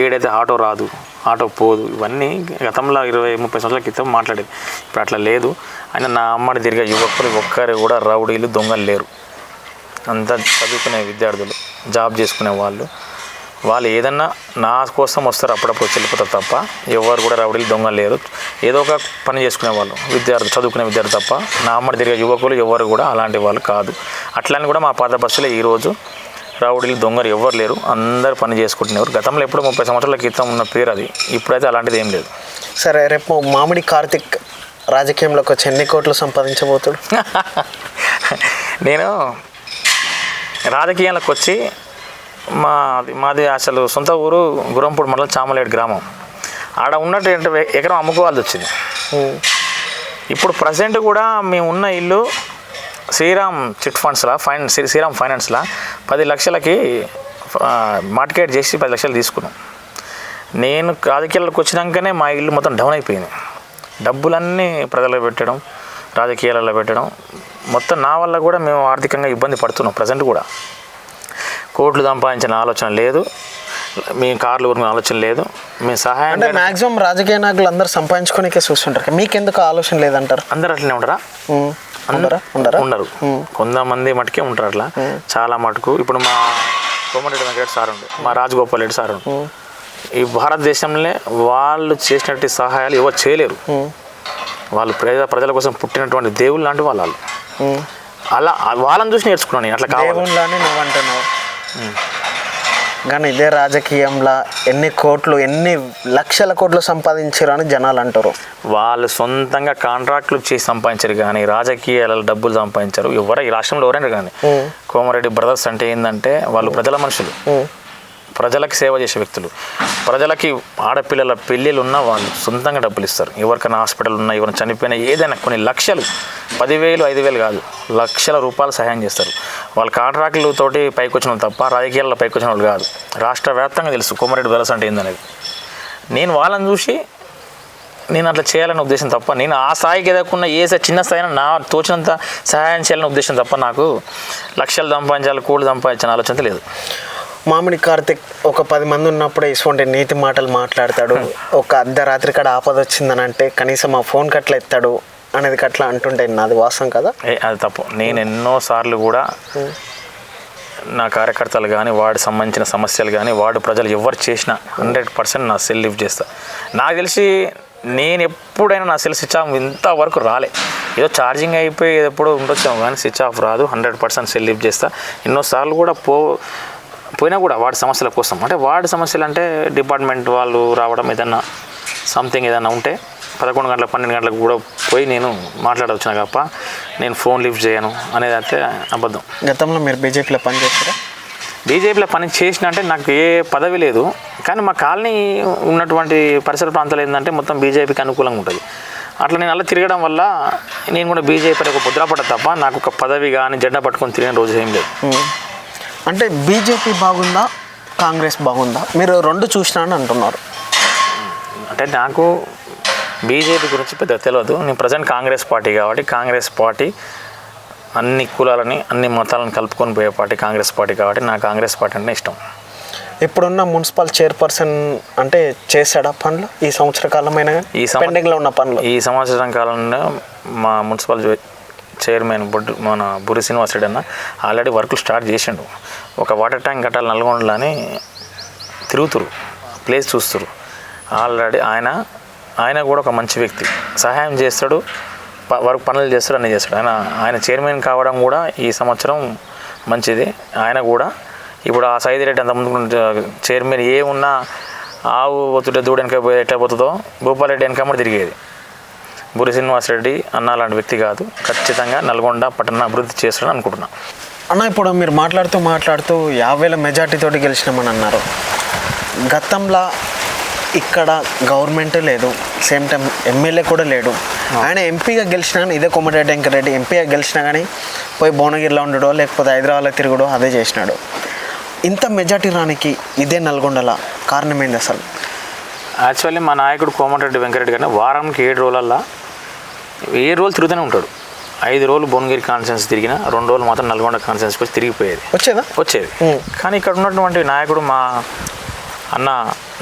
ఏడైతే ఆటో రాదు, ఆటో పోదు, ఇవన్నీ గతంలో 20-30 సంవత్సరాల క్రితం మాట్లాడేది. ఇప్పుడు అట్లా లేదు. అయినా నా అమ్మడి తిరిగే యువకులు ఒక్కరు కూడా రౌడీలు దొంగలు లేరు. అంతా చదువుకునే విద్యార్థులు, జాబ్ చేసుకునే వాళ్ళు ఏదన్నా నా కోసం వస్తారు, అప్పుడప్పుడు వెళ్ళిపోతారు తప్ప ఎవరు కూడా రౌడీలు దొంగలు లేరు. ఏదో ఒక పని చేసుకునే వాళ్ళు చదువుకునే విద్యార్థులు తప్ప నా అమ్మడి తిరిగే యువకులు ఎవరు కూడా అలాంటి వాళ్ళు కాదు. అట్లని కూడా మా పాత బస్సులో ఈరోజు రౌడీలు దొంగలు ఎవరు లేరు, అందరు పని చేసుకుంటున్నారు. గతంలో ఎప్పుడు 30 సంవత్సరాల క్రితం ఉన్న పేరు అది. ఇప్పుడైతే అలాంటిది ఏం లేదు. సరే, రేపు మామిడి కార్తిక్ రాజకీయంలోకి వచ్చి ఎన్ని కోట్లు సంపాదించబోతాడు? నేను రాజకీయాలకు వచ్చి మాది అసలు సొంత ఊరు గురంపూడి మండలం చామలేడు గ్రామం. ఆడ ఉన్నట్టు ఎకరం అమ్ముకోవాల్సి వచ్చింది. ఇప్పుడు ప్రజెంట్ కూడా మేము ఉన్న ఇల్లు శ్రీరామ్ చిట్ ఫండ్స్లా శ్రీరామ్ ఫైనాన్స్లా 10 లక్షలకి మార్కెట్ చేసి 10 లక్షలు తీసుకున్నాం. నేను రాజకీయాలకు వచ్చినాకనే మా ఇల్లు మొత్తం డౌన్ అయిపోయింది. డబ్బులన్నీ ప్రజల్లో పెట్టడం, రాజకీయాలలో పెట్టడం, మొత్తం నా వల్ల కూడా మేము ఆర్థికంగా ఇబ్బంది పడుతున్నాం. ప్రజెంట్ కూడా కోట్లు సంపాదించిన ఆలోచన లేదు, మీ కార్లు కొనుక్కునే ఆలోచన లేదు. మీ సహాయం అంటే మ్యాక్సిమం రాజకీయ నాయకులు అందరూ సంపాదించుకోనికే చూస్తుంటారు. మీకెందుకు ఆలోచన లేదంటారు? అందరు అట్లనే ఉండరా? ఉండరు. కొంతమంది మటుకే ఉంటారు అట్లా. చాలా మటుకు ఇప్పుడు మా కోమటిరెడ్డి వెంకట సార్ ఉండు, మా రాజగోపాల్ రెడ్డి సార్ ఉండు, ఈ భారతదేశంలో వాళ్ళు చేసినట్టు సహాయాలు ఎవరు చేయలేరు. వాళ్ళు ప్రజల కోసం పుట్టినటువంటి దేవుళ్ళు లాంటి వాళ్ళు. అలా వాళ్ళని చూసి నేర్చుకున్నాను నేను. అట్లా కావాలని నువ్వు అంటున్నావు, కానీ ఇదే రాజకీయంలో ఎన్ని కోట్లు, ఎన్ని లక్షల కోట్లు సంపాదించారు అని జనాలు అంటారు. వాళ్ళు సొంతంగా కాంట్రాక్టులు చేసి సంపాదించారు, కానీ రాజకీయాలలో డబ్బులు సంపాదించారు ఎవరు ఈ రాష్ట్రంలో ఎవరైనా. కానీ కోమరెడ్డి బ్రదర్స్ అంటే ఏంటంటే వాళ్ళు ప్రజల మనుషులు, ప్రజలకి సేవ చేసే వ్యక్తులు. ప్రజలకి ఆడపిల్లల పెళ్ళిళ్ళు ఉన్నా వాళ్ళు సొంతంగా డబ్బులు ఇస్తారు. ఎవరికైనా హాస్పిటల్ ఉన్నా, ఎవరైనా చనిపోయినా, ఏదైనా కొన్ని లక్షలు, 10,000 5,000 కాదు, లక్షల రూపాయలు సహాయం చేస్తారు. వాళ్ళు కాంట్రాక్టులతోటి పైకి వచ్చిన తప్ప రాజకీయాల్లో పైకి వచ్చిన వాళ్ళు కాదు. రాష్ట్ర వ్యాప్తంగా తెలుసు కోమరెడ్డి బ్రదర్స్ అంటే ఏందనేది. నేను వాళ్ళని చూసి నేను అట్లా చేయాలనే ఉద్దేశం తప్ప, నేను ఆ స్థాయికి ఎదగకుండా చిన్న స్థాయిలో నా తోచినంత సహాయం చేయాలనే ఉద్దేశం తప్ప నాకు లక్షలు సంపాదించాలి, కోట్లు సంపాదించాలని ఆలోచన లేదు. మామిడి కార్తిక్ ఒక 10 మంది ఉన్నప్పుడే ఇటువంటి నీతి మాటలు మాట్లాడతాడు. ఒక అర్ధరాత్రి కాడ ఆపద వచ్చిందని అంటే కనీసం ఆ ఫోన్ కట్లా ఎత్తాడు అనేది అట్లా అంటుంటే నాది వాస్తవం కదా? అది తప్పు. నేను ఎన్నోసార్లు కూడా నా కార్యకర్తలు కానీ, వార్డు సంబంధించిన సమస్యలు కానీ, వార్డు ప్రజలు ఎవరు చేసినా 100% నా సెల్ లిఫ్ట్ చేస్తా. నాకు తెలిసి నేను ఎప్పుడైనా నా సెల్ స్విచ్ ఆఫ్ ఇంతవరకు రాలే. ఏదో ఛార్జింగ్ అయిపోయి ఎప్పుడో ఉండొచ్చాము, కానీ స్విచ్ ఆఫ్ రాదు. 100% సెల్ లిఫ్ట్ చేస్తా. ఎన్నోసార్లు కూడా పోయినా కూడా వార్డు సమస్యల కోసం, అంటే వార్డు సమస్యలు అంటే డిపార్ట్మెంట్ వాళ్ళు రావడం, ఏదన్నా సంథింగ్ ఏదైనా ఉంటే 11 గంటలకు 12 గంటలకు కూడా పోయి నేను మాట్లాడవచ్చిన తప్ప నేను ఫోన్ లిఫ్ట్ చేయను అనేది అయితే అబద్ధం. గతంలో మీరు బీజేపీలో పని చేస్తారా? బీజేపీలో పని చేసిన అంటే నాకు ఏ పదవి లేదు, కానీ మా కాలనీ ఉన్నటువంటి పరిసర ప్రాంతాలు ఏంటంటే మొత్తం బీజేపీకి అనుకూలంగా ఉంటుంది. అట్లా నేను అలా తిరగడం వల్ల నేను కూడా బీజేపీ ఒక ముద్రపడ్డ తప్ప నాకు ఒక పదవి కానీ జెండా పట్టుకొని తిరిగిన రోజు ఏం లేదు. అంటే బీజేపీ బాగుందా, కాంగ్రెస్ బాగుందా? మీరు రెండు చూసినా అని అంటున్నారు. అంటే నాకు బీజేపీ గురించి పెద్ద తెలియదు. నేను ప్రజెంట్ కాంగ్రెస్ పార్టీ కాబట్టి, కాంగ్రెస్ పార్టీ అన్ని కులాలని, అన్ని మతాలను కలుపుకొని పోయే పార్టీ కాంగ్రెస్ పార్టీ కాబట్టి నాకు కాంగ్రెస్ పార్టీ అంటే ఇష్టం. ఇప్పుడున్న మున్సిపల్ చైర్పర్సన్ అంటే చేశాడా పనులు ఈ సంవత్సర కాలమైన పెండింగ్లో ఉన్న పనులు? ఈ సంవత్సరం కాలంలో మా మున్సిపల్ చైర్మన్ మన బుర్రి శ్రీనివాస్ రెడ్డి అన్న ఆల్రెడీ వర్కులు స్టార్ట్ చేసిండు. ఒక వాటర్ ట్యాంక్ కట్టాలి నల్గొండలో అని తిరుగుతురు, ప్లేస్ చూస్తురు. ఆల్రెడీ ఆయన కూడా ఒక మంచి వ్యక్తి, సహాయం చేస్తాడు, పనులు చేస్తాడు, అన్నీ చేస్తాడు. ఆయన చైర్మన్ కావడం కూడా ఈ సంవత్సరం మంచిది. ఆయన కూడా ఇప్పుడు ఆ సైదిరెడ్డి అంతకుముందు చైర్మన్ ఏమున్నా ఆవు పోతుంటే దూడ వెనక ఎట్లా పోతుందో భూపాల్ రెడ్డి వెనకమ్మడి తిరిగేది. బుర్రి శ్రీనివాస్ రెడ్డి అన్న లాంటి వ్యక్తి కాదు. ఖచ్చితంగా నల్గొండ పట్టణ అభివృద్ధి చేస్తాడని అనుకుంటున్నాను. అన్న ఇప్పుడు మీరు మాట్లాడుతూ 50,000 మెజార్టీతోటి గెలిచినామని అన్నారు. గతంలో ఇక్కడ గవర్నమెంట్ లేదు, సేమ్ టైం ఎమ్మెల్యే కూడా లేడు. ఆయన ఎంపీగా గెలిచినా కానీ ఇదే కోమటిరెడ్డి వెంకటరెడ్డి ఎంపీగా గెలిచినా కానీ పోయి భువనగిరిలో ఉండడో లేకపోతే హైదరాబాద్లో తిరుగుడో అదే చేసినాడు. ఇంత మెజార్టీ రానికి ఇదే నల్గొండలా కారణం ఏంది అసలు? యాక్చువల్లీ మా నాయకుడు కోమటిరెడ్డి వెంకటరెడ్డి గారిని వారానికి 7 రోజులల్లో 7 రోజులు తిరుగుతూనే ఉంటాడు. 5 రోజులు భువనగిరి కాన్ఫరెన్స్ తిరిగిన, 2 రోజులు మాత్రం నల్గొండ కాన్ఫరెన్స్కి వచ్చి తిరిగిపోయేది వచ్చేది. కానీ ఇక్కడ ఉన్నటువంటి నాయకుడు మా అన్న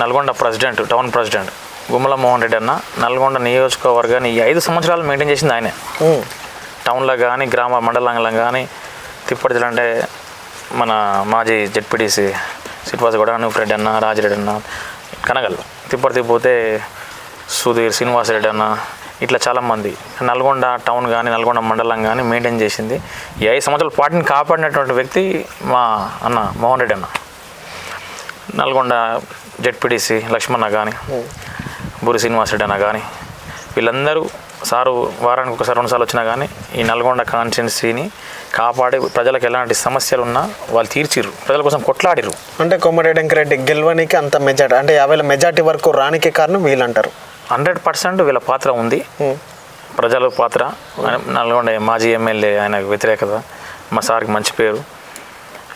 Nalgonda president, town president Gummala Mohan Reddy అన్న నల్గొండ నియోజకవర్గాన్ని ఈ 5 సంవత్సరాలు మెయింటైన్ చేసింది ఆయనే. టౌన్లో కానీ గ్రామ మండలంలో కానీ తిప్పటిదిలు అంటే మన మాజీ జెడ్పీటీసీ శ్రీనివాసగౌడ, అనూప్రెడ్డి అన్న, రాజిరెడ్డి అన్న, కనగల్ తిప్పటిపోతే సుధీర్, శ్రీనివాసరెడ్డి అన్న, ఇట్లా చాలామంది నల్గొండ టౌన్ కానీ నల్గొండ మండలం కానీ మెయింటైన్ చేసింది. ఈ 5 సంవత్సరాల పార్టీని కాపాడినటువంటి వ్యక్తి మా అన్న మోహన్ రెడ్డి అన్న. నల్గొండ జెడ్పీటీసీ లక్ష్మణ కానీ బుర్రి శ్రీనివాసరెడ్డి అన్న కానీ వీళ్ళందరూ సారు వారానికి ఒకసారి 2 సార్లు వచ్చినా కానీ ఈ నల్గొండ కాన్స్టిట్యున్సీని కాపాడి ప్రజలకు ఎలాంటి సమస్యలు ఉన్నా వాళ్ళు తీర్చిర్రు, ప్రజల కోసం కొట్లాడిరు. అంటే కోమటిరెడ్డి వెంకటరెడ్డి గెలవడానికి అంత మెజార్టీ అంటే 50,000 మెజార్టీ వరకు రానికే కారణం వీళ్ళు అంటారు. 100% వీళ్ళ పాత్ర ఉంది, ప్రజల పాత్ర. నల్గొండ మాజీ ఎమ్మెల్యే ఆయనకు వ్యతిరేకత, మా సార్కి మంచి పేరు,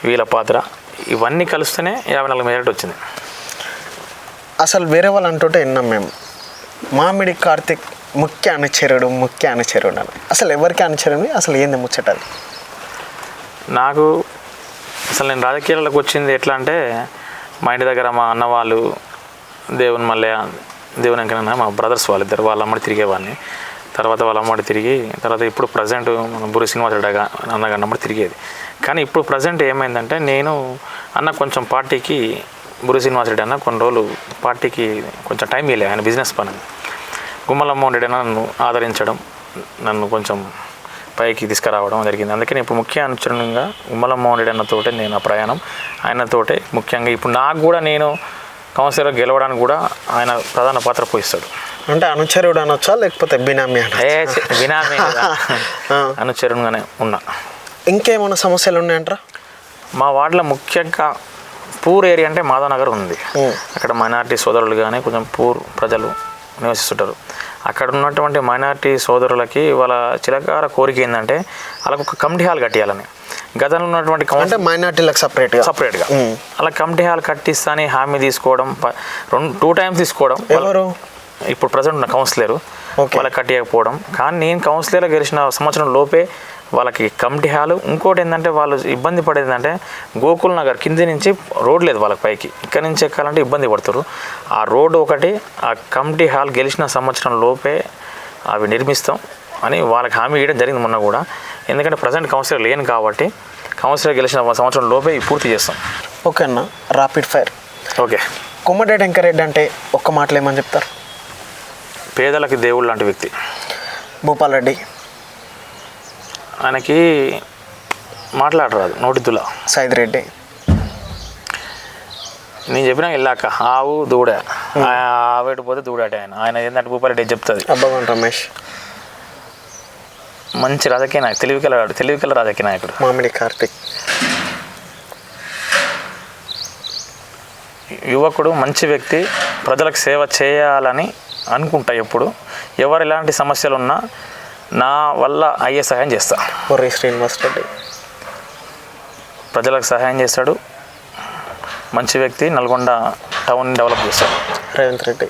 వీళ్ళ పాత్ర, ఇవన్నీ కలిస్తేనే 54 మెజార్టీ వచ్చింది. అసలు వేరే వాళ్ళు అంటుంటే విన్నాం మేము, మామిడి కార్తిక్ ముఖ్య అనుచరుడు అని. అసలు ఎవరికి అనుచరుడు, అసలు ఏంది ముచ్చటాలి? నాకు అసలు నేను రాజకీయాలకు వచ్చింది ఎట్లా అంటే, మా ఇంటి దగ్గర మా అన్న వాళ్ళు దేవుని వెంకన్న మా బ్రదర్స్ వాళ్ళిద్దరు, వాళ్ళ అమ్మడి తిరిగేవాడిని. తర్వాత వాళ్ళ అమ్మడి తిరిగి తర్వాత ఇప్పుడు ప్రజెంట్ మన బుర్రి శ్రీనివాసరెడ్డి అన్నగారు తిరిగేది. కానీ ఇప్పుడు ప్రజెంట్ ఏమైందంటే, నేను అన్న కొంచెం పార్టీకి బుర్రి శ్రీనివాసరెడ్డి అన్న కొన్ని రోజులు పార్టీకి కొంచెం టైం ఇవ్వలేదు, ఆయన బిజినెస్ పని. గుమ్మల మోహన్ రెడ్డి అన్న నన్ను ఆదరించడం, నన్ను కొంచెం పైకి తీసుకురావడం జరిగింది. అందుకని ఇప్పుడు ముఖ్య అనుచరునిగా గుమ్మల మోహన్ రెడ్డి అన్నతోటే నేను ఆ ప్రయాణం, ఆయనతోటే ముఖ్యంగా ఇప్పుడు నాకు కూడా నేను కౌన్సిలర్ గెలవడానికి కూడా ఆయన ప్రధాన పాత్ర పోయిస్తాడు. అంటే అనుచరుడు అనొచ్చా లేకపోతే బినామీ? బినామీ అనుచరునిగానే ఉన్నా. ఇంకేమైనా సమస్యలు ఉన్నాయంటారా? మా వార్డులో ముఖ్యంగా పూర్ ఏరియా అంటే మాధవ్ నగర్ ఉంది. అక్కడ మైనారిటీ సోదరులు కానీ కొంచెం పూర్ ప్రజలు నివసిస్తుంటారు. అక్కడ ఉన్నటువంటి మైనారిటీ సోదరులకి వాళ్ళ చిరకార కోరిక ఏంటంటే వాళ్ళకు ఒక కమిటీ హాల్ కట్టియాలని. గతంలో ఉన్నటువంటి మైనారిటీలకు సపరేట్గా అలా కమిటీ హాల్ కట్టిస్తాని హామీ తీసుకోవడం, 2 టైమ్స్ తీసుకోవడం. ఎవరు ఇప్పుడు ప్రజెంట్ ఉన్న కౌన్సిలరు వాళ్ళకి కట్టియకపోవడం. కానీ నేను కౌన్సిలర్గా గెలిచిన సంవత్సరం లోపే వాళ్ళకి కమిటీ హాలు. ఇంకోటి ఏంటంటే వాళ్ళు ఇబ్బంది పడేది అంటే గోకుల్ నగర్ కింది నుంచి రోడ్ లేదు వాళ్ళకి, పైకి ఇక్కడి నుంచి ఎక్కాలంటే ఇబ్బంది పడుతారు. ఆ రోడ్డు ఒకటి, ఆ కమిటీ హాల్ గెలిచిన సంవత్సరం లోపే అవి నిర్మిస్తాం అని వాళ్ళకి హామీ ఇవ్వడం జరిగింది మొన్న కూడా. ఎందుకంటే ప్రజెంట్ కౌన్సిలర్ లేను కాబట్టి కౌన్సిలర్ గెలిచిన సంవత్సరం లోపే పూర్తి చేస్తాం. ఓకే అన్న, rapid fire. Okay, Komatireddy Venkatareddy అంటే ఒక్క మాటలు ఏమని చెప్తారు? పేదలకి దేవుడు లాంటి వ్యక్తి. భూపాల్ రెడ్డి ఆయనకి మాట్లాడరాదు, నోటితుల. సైదిరెడ్డి నేను చెప్పినా వెళ్ళాక ఆవు దూడ, ఆవేటు పోతే దూడాటే ఆయన ఏంటంటే భూపాల్ రెడ్డి చెప్తుంది. అబ్బగం రమేష్ మంచి రాజకీయ నాయకుడు, తెలివికల రాజకీయ నాయకుడు. మామిడి కార్తిక్ యువకుడు, మంచి వ్యక్తి, ప్రజలకు సేవ చేయాలని అనుకుంటా. ఎప్పుడు ఎవరు ఎలాంటి సమస్యలు ఉన్నా నా వల్ల అయ్యే సహాయం చేస్తా. బుర్రి శ్రీనివాస్ రెడ్డి ప్రజలకు సహాయం చేస్తాడు, మంచి వ్యక్తి, నల్గొండ టౌన్ డెవలప్ చేస్తాడు. రేవంత్ రెడ్డి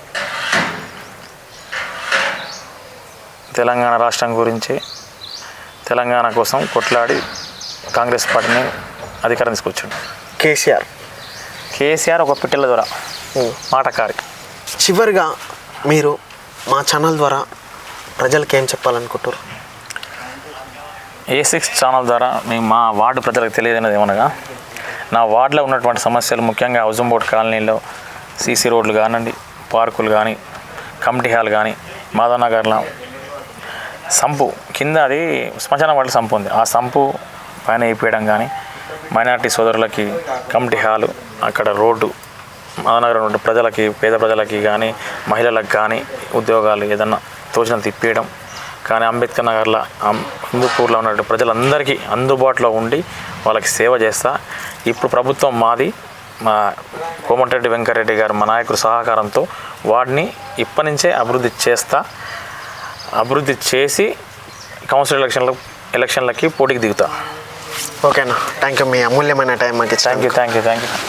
తెలంగాణ రాష్ట్రం గురించి, తెలంగాణ కోసం కొట్లాడి కాంగ్రెస్ పార్టీని అధికారం తీసుకొచ్చాడు. కేసీఆర్ ఒక పిట్టల ద్వారా మాటకారి. చివరిగా మీరు మా ఛానల్ ద్వారా ప్రజలకు ఏం చెప్పాలనుకుంటారు? A6 ఛానల్ ద్వారా మేము మా వార్డు ప్రజలకు తెలియజేయనది ఏమనగా, నా వార్డులో ఉన్నటువంటి సమస్యలు ముఖ్యంగా హౌసింగ్ బోర్డ్ కాలనీలో సీసీ రోడ్లు కానివ్వండి, పార్కులు కానీ, కమిటీ హాల్ కానీ, మాధవనగర్లో సంపు కింద అది శ్మశాన వాటి సంపు ఉంది, ఆ సంపు పైన వేయడం కానీ, మైనార్టీ సోదరులకి కమిటీ హాలు, అక్కడ రోడ్డు, మాధవనగర్ ఉన్న ప్రజలకి, పేద ప్రజలకి కానీ, మహిళలకు కానీ ఉద్యోగాలు ఏదన్నా తోచిన తిప్పేయడం కానీ, అంబేద్కర్ నగర్లో హిందూపూర్లో ఉన్న ప్రజలందరికీ అందుబాటులో ఉండి వాళ్ళకి సేవ చేస్తా. ఇప్పుడు ప్రభుత్వం మాది, మా కోమటిరెడ్డి వెంకటరెడ్డి గారు మా నాయకుడు సహకారంతో వాడిని ఇప్పటి నుంచే అభివృద్ధి చేసి కౌన్సిల్ ఎలక్షన్లకి పోటీకి దిగుతా. ఓకేనా, థ్యాంక్ యూ. మీ అమూల్యమైన టైం మాకు. Thank you.